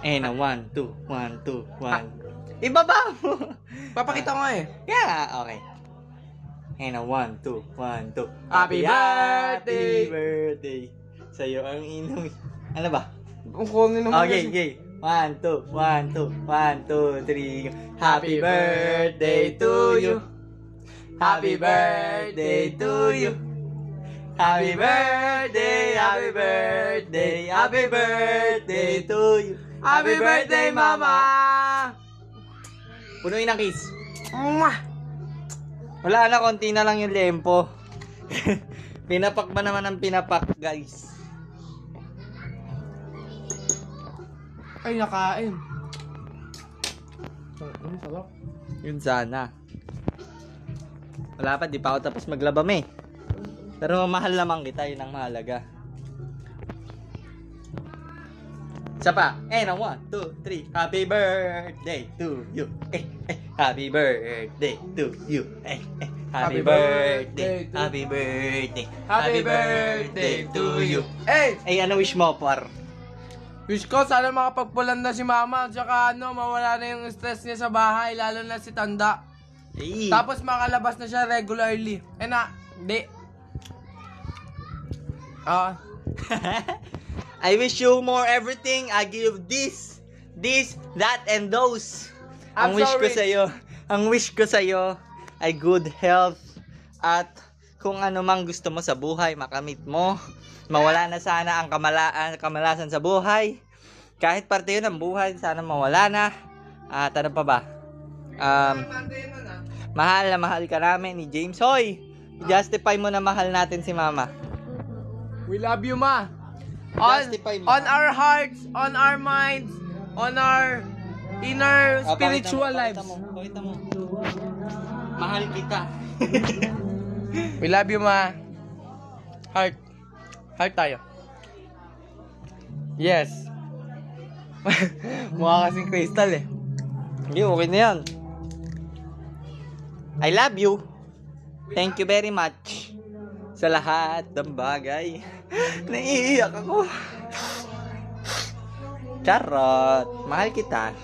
Eh na, 1, 2, 1, 2, 1. Ibaba mo. Papakita ko nga eh. Yeah, okay. Eh na, 1, 2, 1, 2. Happy birthday! Happy birthday. Sa'yo ang inong... Ano ba? Ang kunin naman Okay, okay. 1, 2, 1, 2, 1, 2, 3. Happy birthday to you. Happy birthday to you. Happy birthday, happy birthday, happy birthday to you. Happy birthday, Mama! Punuin ang kiss. Mwah! Wala na, konti na lang yung lempo. Pinapak ba naman ang pinapak, guys? Ay, nakain. Sarap. Yun sana. Wala pa, di pa ako tapos maglaba eh. Pero mahal naman kita, yun ang mahalaga. Isa pa. Eh, na 1, 2, 3. Happy birthday to you. Happy birthday to you. Happy birthday. Happy birthday. Happy birthday to you. Eh! Ano wish mo, par? Wish ko sana makapagpulan na si Mama. Tsaka mawala na yung stress niya sa bahay. Lalo na si Tanda. Tapos makalabas na siya regularly. Di. I wish you more everything. I give this, that, and those. Ang wish ko sa'yo ay good health at kung ano mang gusto mo sa buhay, makamit mo. Mawala na sana ang kamalasan sa buhay. Kahit parte yun ng buhay, sana mawala na. At ano pa ba? Mahal na mahal ka namin ni James. Hoy! I-justify mo na mahal natin si Mama. We love you, Ma. On our hearts, on our minds, on our inner spiritual lives. Pakita mo. Mahal kita. We love you, Ma. Heart. Heart tayo. Yes. Mukha kasing crystal eh. Hindi, okay na yan. I love you. Thank you very much sa lahat ng bagay. Naiiyak ako. Charot. Mahal kita.